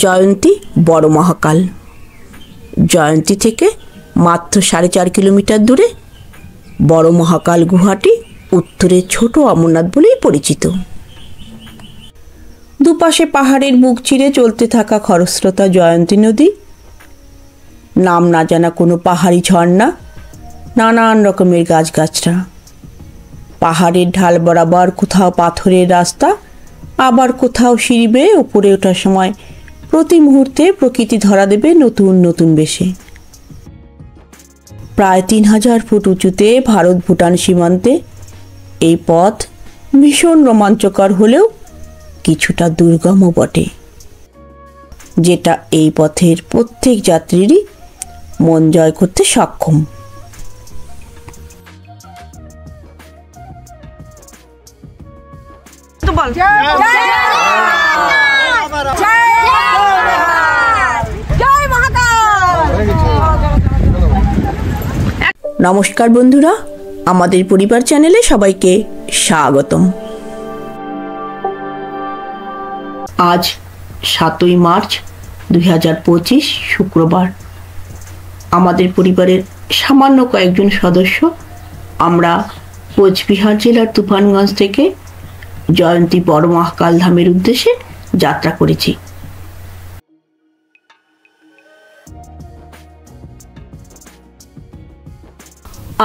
জয়ন্তী বড় মহাকাল। জয়ন্তী থেকে মাত্র 4.5 কিলোমিটার দূরে বড় মহাকাল গুহাটি উত্তরে ছোট অমরনাথ বলেই পরিচিত। দুপাশে পাহাড়ের বুক চিরে চলতে থাকা খরস্রোতা জয়ন্তী নদী, নাম না জানা কোনো পাহাড়ি ঝর্ণা, নানান রকমের গাছগাছরা, পাহাড়ের ঢাল বরাবর কোথাও পাথরের রাস্তা, আবার কোথাও সিঁড়ি বেয়ে উপরে ওঠার সময় প্রতি মুহূর্তে প্রকৃতি ধরা দেবে নতুন নতুন বেশে। প্রায় 3000 ফুট উঁচুতে ভারত ভুটান সীমান্তে এই পথ ভীষণ রোমাঞ্চকর হলেও কিছুটা দুর্গমও বটে, যেটা এই পথের প্রত্যেক যাত্রীরই মন জয় করতে সক্ষম। নমস্কার বন্ধুরা, আমাদের পরিবার চ্যানেলে সবাইকে স্বাগতম। আজ 7ই মার্চ 2025 শুক্রবার। আমাদের পরিবারের সামান্য কয়েকজন সদস্য আমরা কোচবিহার জেলার তুফানগঞ্জ থেকে জয়ন্তী বড় মহাকাল ধামের উদ্দেশ্যে যাত্রা করেছি।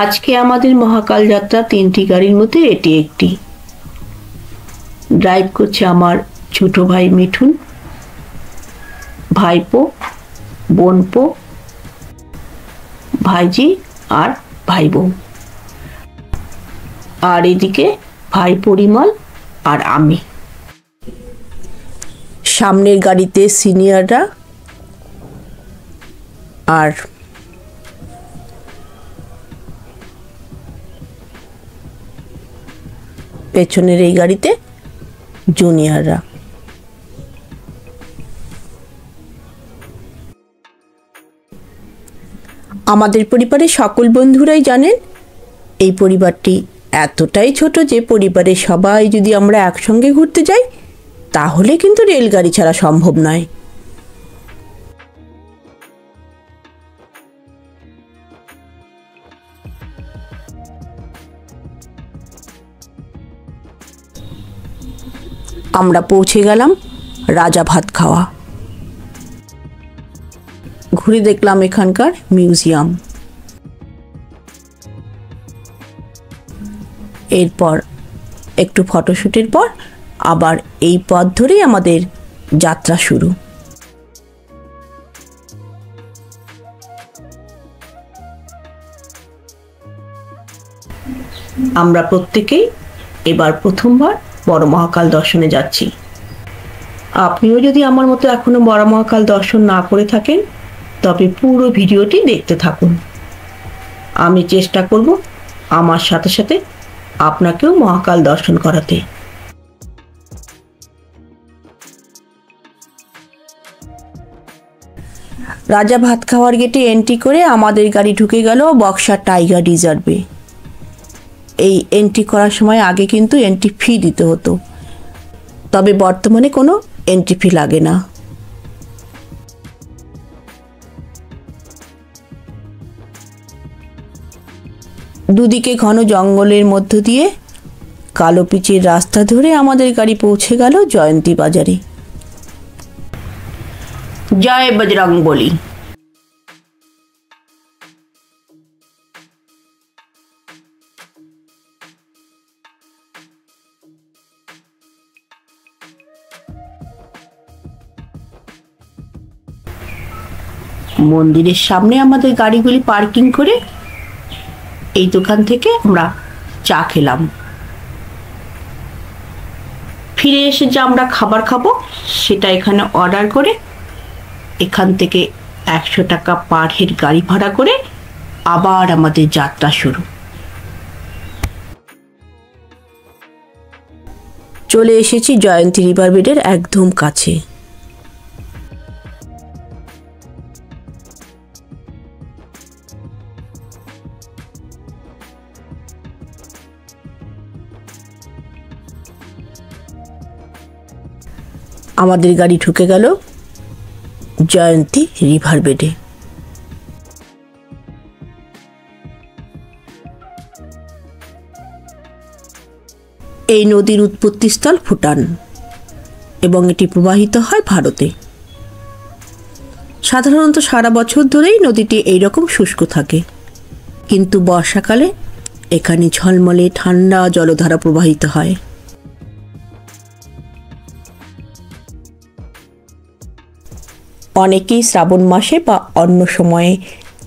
আজকে আমাদের মহাকাল যাত্রা 3টি গাড়ির মধ্যে এটি একটি। ড্রাইভ করছে আমার ছোট ভাই মিঠুন, ভাইপো, বোনপো, ভাইজি আর ভাই বউ। আর এদিকে ভাই পরিমল আর আমি। সামনের গাড়িতে সিনিয়ররা আর পেছনের এই গাড়িতে জুনিয়ররা। আমাদের পরিবারের সকল বন্ধুরাই জানেন এই পরিবারটি এতটাই ছোট যে পরিবারের সবাই যদি আমরা একসঙ্গে ঘুরতে যাই তাহলে কিন্তু রেলগাড়ি ছাড়া সম্ভব নয়। আমরা পৌঁছে গেলাম রাজা ভাত খাওয়া। ঘুরে দেখলাম এখানকার মিউজিয়াম। এরপর একটু ফটোশুটের পর আবার এই পথ ধরেই আমাদের যাত্রা শুরু। আমরা প্রত্যেকেই এবার প্রথমবার বড় মহাকাল দর্শনে যাচ্ছি। আপনিও যদি আমার মতো এখনো বড় মহাকাল দর্শন না করে থাকেন তবে পুরো ভিডিওটি দেখতে থাকুন। আমি চেষ্টা করব আমার সাথে সাথে আপনাকেও মহাকাল দর্শন করাতে। রাজা ভাত খাওয়ার গেটে এন্ট্রি করে আমাদের গাড়ি ঢুকে গেল বক্সার টাইগার রিজার্ভে। এই এন্ট্রি করার সময় আগে কিন্তু এন্ট্রি ফি দিতে হতো, তবে বর্তমানে কোনো এন্ট্রি ফি লাগে না। দুদিকে ঘন জঙ্গলের মধ্য দিয়ে কালো পিচের রাস্তা ধরে আমাদের গাড়ি পৌঁছে গেল জয়ন্তী বাজারে। জয় বজরংবলী। মন্দিরের সামনে আমাদের গাড়িগুলি পার্কিং করে এই দোকান থেকে আমরা চা খেলাম। ফিরে এসে যে আমরা খাবার খাবো সেটা এখানে অর্ডার করে এখান থেকে 100 টাকা পার হেড গাড়ি ভাড়া করে আবার আমাদের যাত্রা শুরু। চলে এসেছি জয়ন্তী রিভার বেডের একদম কাছে। আমাদের গাড়ি ঢুকে গেল জয়ন্তী রিভার বেডে। এই নদীর উৎপত্তিস্থল ভুটান এবং এটি প্রবাহিত হয় ভারতে। সাধারণত সারা বছর ধরেই নদীটি এইরকম শুষ্ক থাকে, কিন্তু বর্ষাকালে এখানে ঝলমলে ঠান্ডা জলধারা প্রবাহিত হয়। অনেকেই শ্রাবণ মাসে বা অন্য সময়ে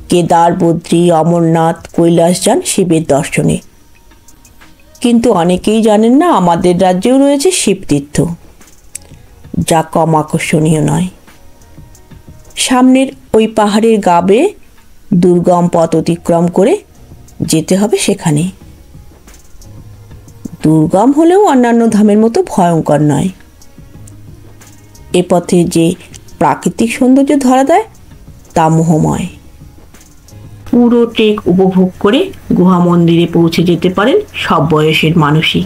কেদার, বদ্রী, অমরনাথ, কৈলাস যান শিবের দর্শনে। কিন্তু অনেকেই জানেন না আমাদের রাজ্যেও রয়েছে শিবতীর্থ, যা কম আকর্ষণীয় নয়। সামনের ওই পাহাড়ের গা বেয়ে দুর্গম পথ অতিক্রম করে যেতে হবে সেখানে। দুর্গম হলেও অন্যান্য ধামের মতো ভয়ঙ্কর নয়। এ পথে যে প্রাকৃতিক সৌন্দর্য ধরা দেয় তা মোহময়। পুরো ট্রেক উপভোগ করে গুহা মন্দিরে পৌঁছে যেতে পারেন সব বয়সের মানুষই।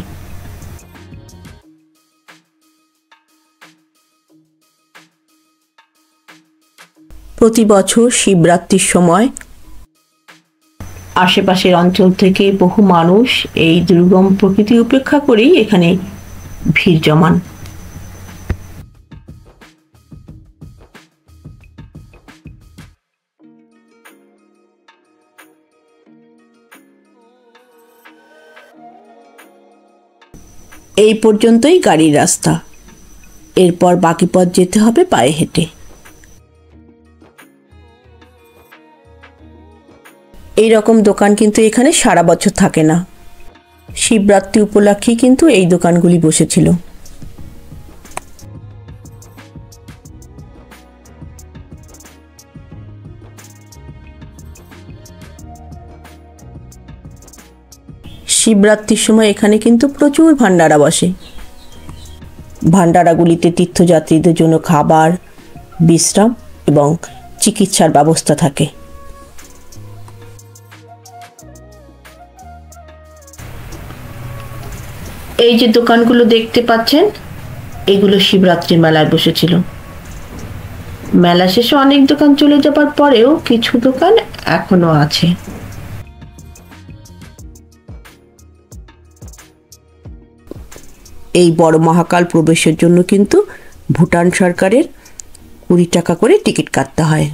প্রতি বছর শিবরাত্রির সময় আশেপাশের অঞ্চল থেকে বহু মানুষ এই দুর্গম প্রকৃতি উপেক্ষা করেই এখানে ভিড় জমান। এই পর্যন্তই গাড়ির রাস্তা, এরপর বাকি পথ যেতে হবে পায়ে হেঁটে। এই রকম দোকান কিন্তু এখানে সারা বছর থাকে না, শিবরাত্রি উপলক্ষেই কিন্তু এই দোকানগুলি বসেছিল। শিবরাত্রির সময় এখানে কিন্তু প্রচুর ভান্ডারা বসে। ভান্ডারাগুলিতে তীর্থযাত্রীদের জন্য খাবার, বিশ্রাম এবং চিকিৎসার ব্যবস্থা থাকে। এই যে দোকানগুলো দেখতে পাচ্ছেন, এগুলো শিবরাত্রি মেলায় বসেছিল। মেলা শেষে অনেক দোকান চলে যাবার পরেও কিছু দোকান এখনো আছে। এই বড় মহাকাল প্রবেশের জন্য কিন্তু ভুটান সরকারের 20 টাকা করে টিকিট কাটতে হয়।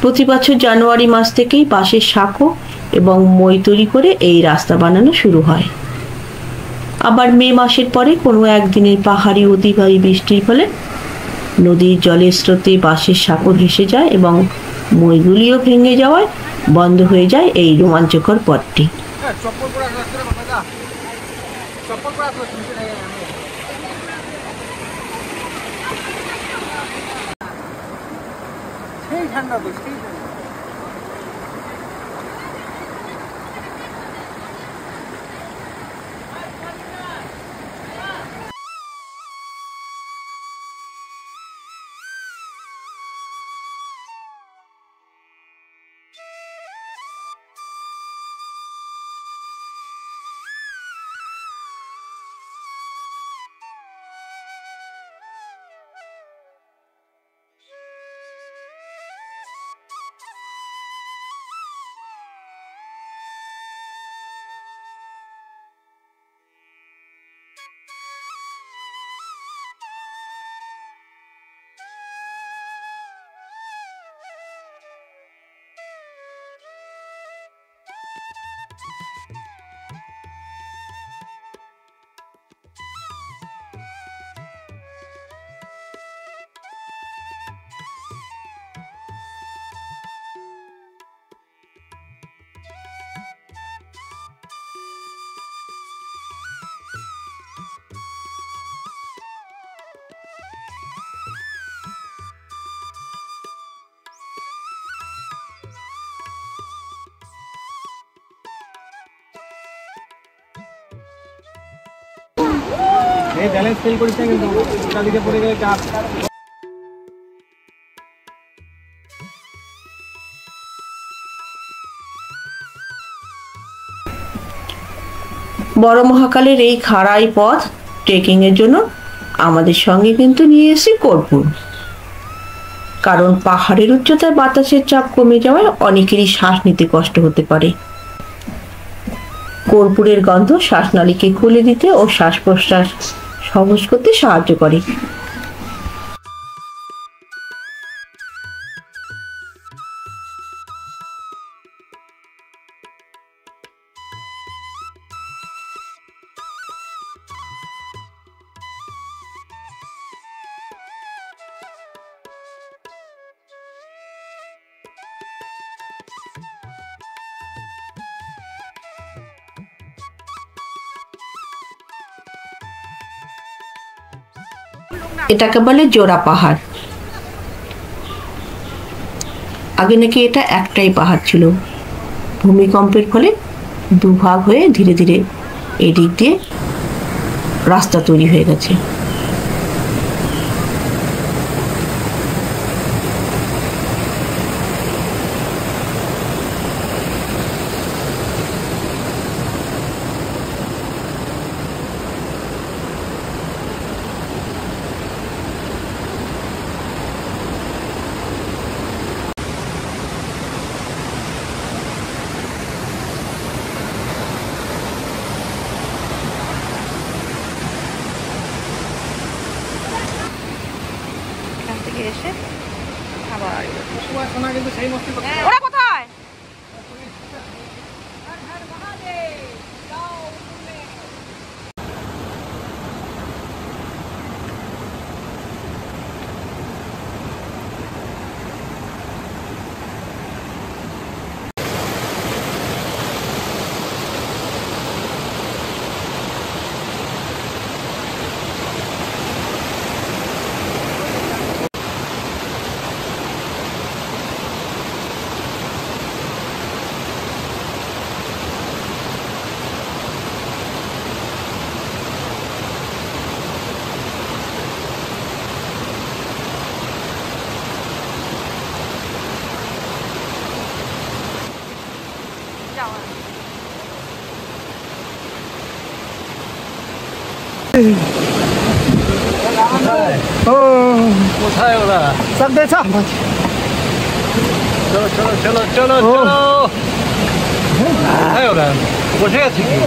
প্রতি বছর জানুয়ারি মাস থেকেই বাঁশের সাঁকো এবং মই তৈরি করে এই রাস্তা বানানো শুরু হয়। আবার মে মাসের পরে কোনো একদিনের পাহাড়ি অতিবাহী বৃষ্টির ফলে নদীর জলের স্রোতে বাঁশের সাঁকো ভেসে যায় এবং মইগুলিও ভেঙে যাওয়ায় বন্ধ হয়ে যায় এই রোমাঞ্চকর পথটি। ঠান্ডা বসে এই ব্যালেন্স ফেল করিস না কিন্তু দিকে পড়ে গেলে চাপ। বড় মহাকালের এই খাড়াই পথ ট্রেকিং এর জন্য আমাদের সঙ্গে কিন্তু নিয়ে এসেছি কর্পূর। কারণ পাহাড়ের উচ্চতায় বাতাসের চাপ কমে যাওয়ায় অনেকেরই শ্বাস নিতে কষ্ট হতে পারে। কর্পূরের গন্ধ শ্বাসনালীকে খুলে দিতে ও শ্বাস প্রশ্বাস সহজ করতে সাহায্য করে। এটাকে বলে জোড়া পাহাড়। আগে নাকি এটা একটাই পাহাড় ছিল, ভূমিকম্পের ফলে দুভাগ হয়ে ধীরে ধীরে এদিক দিয়ে রাস্তা তৈরি হয়ে গেছে। এসে আবার ওরা কোথায়? কোথায় ওরা? সব দেখো, চলো চলো চলো চলো চলো। কোথায় ওরা? বসে আছে কি?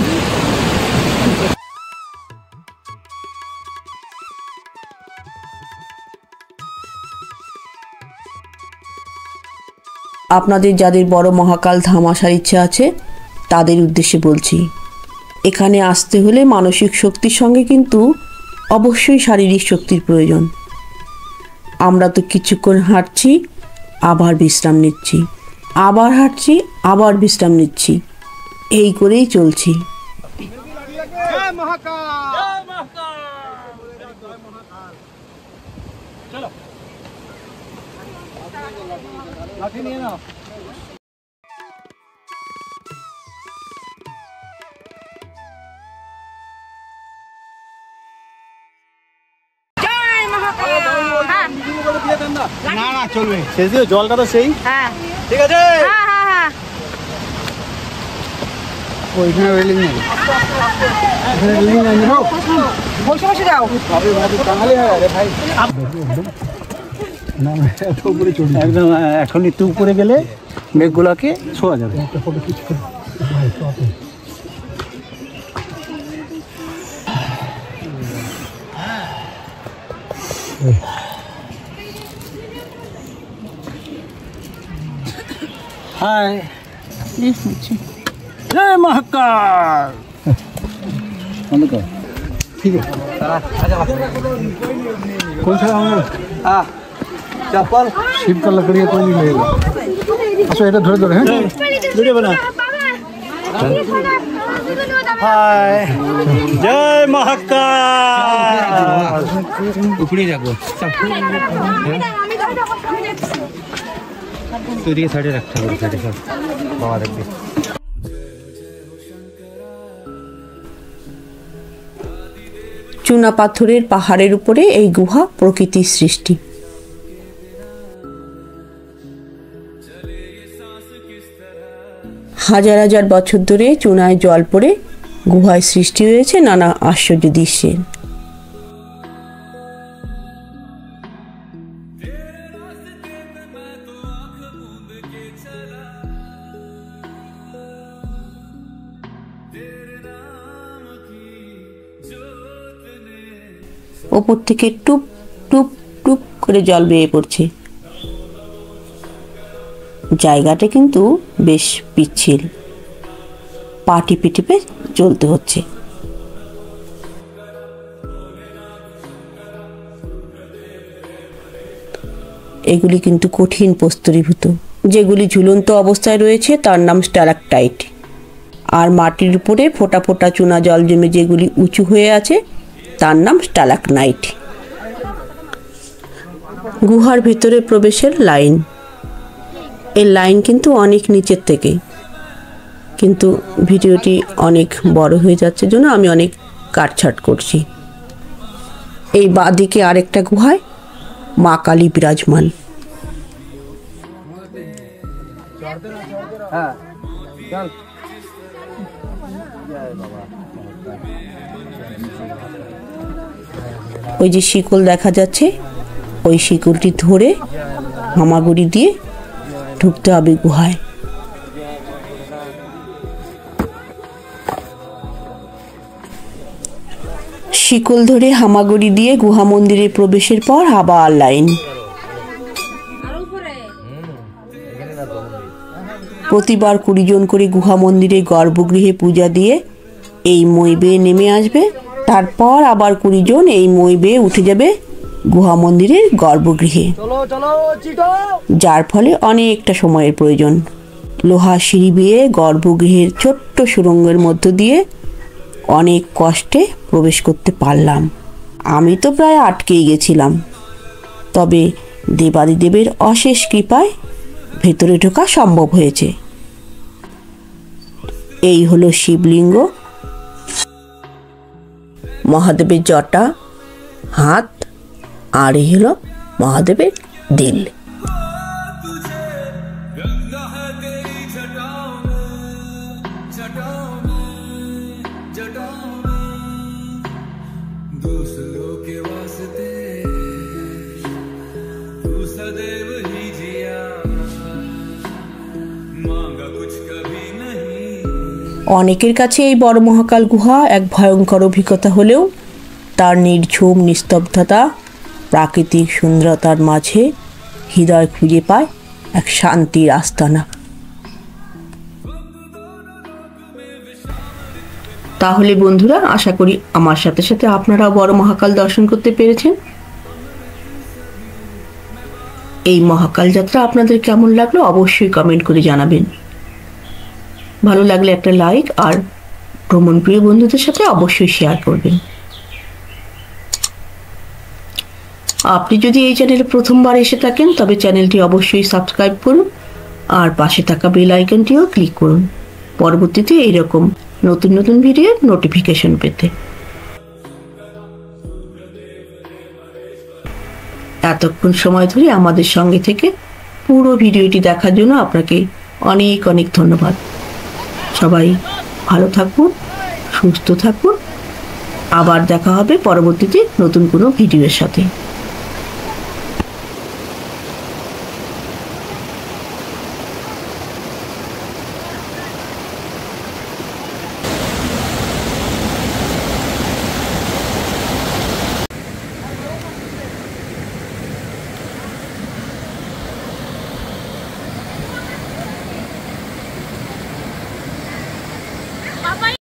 আপনাদের যাদের বড় মহাকাল ধাম আসার ইচ্ছা আছে তাদের উদ্দেশ্যে বলছি, এখানে আসতে হলে মানসিক শক্তির সঙ্গে কিন্তু অবশ্যই শারীরিক শক্তির প্রয়োজন। আমরা তো কিছুক্ষণ হাঁটছি, আবার বিশ্রাম নিচ্ছি, আবার হাঁটছি, আবার বিশ্রাম নিচ্ছি, এই করেই চলছি। লাঠি নিয়ে নাও। না না চলবে, শেষ দিয়ে জলটা তো সেই। হ্যাঁ ঠিক আছে। ওইখানে রেলিং নেই, এখানে রেলিং নেই। বসে বসে যাও, কাঙালি হয় রে ভাই। না এত উপরে চলে একদম, এখন একটু উপরে গেলে মেঘগুলাকে ছোঁয়া যাবে। হাই, जय महाकाल। ठीक है कौन सा हाँ चप्पल शिव का लकड़ी कोई नहीं लेगा। अच्छा ये धरे धरे हैं वीडियो बना। हाय जय महाकाल। उपड़ी जागो तो ये साइड रखता है साइड सब बाबा रख दे। চুনা পাথরের পাহাড়ের উপরে এই গুহা প্রকৃতির সৃষ্টি। হাজার হাজার বছর ধরে চুনায় জল পড়ে গুহায় সৃষ্টি হয়েছে নানা আশ্চর্য দৃশ্যের। ওপর থেকে টুপ টুপ টুপ করে জল বেয়ে পড়ছে। জায়গাটা কিন্তু বেশ পিচ্ছিল, পা টিপে টিপে চলতে হচ্ছে। এগুলি কিন্তু কঠিন প্রস্তরীভূত। যেগুলি ঝুলন্ত অবস্থায় রয়েছে তার নাম স্ট্যালাকটাইট। আর মাটির উপরে ফোঁটা ফোঁটা চুনা জল জমে যেগুলি উঁচু হয়ে আছে তার নাম স্ট্যালাকনাইট। গুহার ভিতরে প্রবেশের লাইন, এই লাইন কিন্তু অনেক নিচের থেকে, কিন্তু ভিডিওটি অনেক বড় হয়ে যাচ্ছে জন্য আমি অনেক কাটছাট করছি। এই বাঁদিকে আরেকটা গুহায় মা কালী বিরাজমান। ওই যে শিকল দেখা যাচ্ছে, ওই শিকলটি ধরে হামাগুড়ি দিয়ে ঢুকতে হবে গুহায়। শিকল ধরে হামাগুড়ি দিয়ে গুহা মন্দিরে প্রবেশের পর আবার লাইন। প্রতিবার 20 জন করে গুহা মন্দিরে গর্ভগৃহে পূজা দিয়ে এই মই বেয়ে নেমে আসবে। তারপর আবার 20 জন এই মই বেয়ে উঠে যাবে গুহা মন্দিরের গর্ভগৃহে, যার ফলে অনেকটা সময়ের প্রয়োজন। লোহা সিঁড়ি বেয়ে গর্ভগৃহের ছোট্ট সুড়ঙ্গের মধ্য দিয়ে অনেক কষ্টে প্রবেশ করতে পারলাম। আমি তো প্রায় আটকেই গেছিলাম, তবে দেবাদিদেবের অশেষ কৃপায় ভেতরে ঢোকা সম্ভব হয়েছে। এই হলো শিবলিঙ্গ, মহাদেবের জটা, হাত, আর এই হলো মহাদেবের দিল। অনেকের কাছে এই বড় মহাকাল গুহা এক ভয়ঙ্কর অভিজ্ঞতা হলেও তার নির্ঝুম নিস্তব্ধতা, প্রাকৃতিক সুন্দরতার মাঝে হৃদয় খুঁজে পায় এক শান্তির আস্তানা। তাহলে বন্ধুরা, আশা করি আমার সাথে সাথে আপনারাও বড় মহাকাল দর্শন করতে পেরেছেন। এই মহাকাল যাত্রা আপনাদের কেমন লাগলো অবশ্যই কমেন্ট করে জানাবেন। ভালো লাগলে একটা লাইক, আর ভ্রমণ প্রিয় বন্ধুদের সাথে অবশ্যই শেয়ার করবেন। আপনি যদি এই চ্যানেলে প্রথমবার এসে থাকেন তবে চ্যানেলটি অবশ্যই সাবস্ক্রাইব করুন, আর পাশে থাকা বেল আইকনটিও ক্লিক করুন পরবর্তীতে এইরকম নতুন নতুন ভিডিওর নোটিফিকেশন পেতে। এতক্ষণ সময় ধরে আমাদের সঙ্গে থেকে পুরো ভিডিওটি দেখার জন্য আপনাকে অনেক অনেক ধন্যবাদ। সবাই ভালো থাকুন, সুস্থ থাকুন। আবার দেখা হবে পরবর্তীতে নতুন কোনো ভিডিওর সাথে।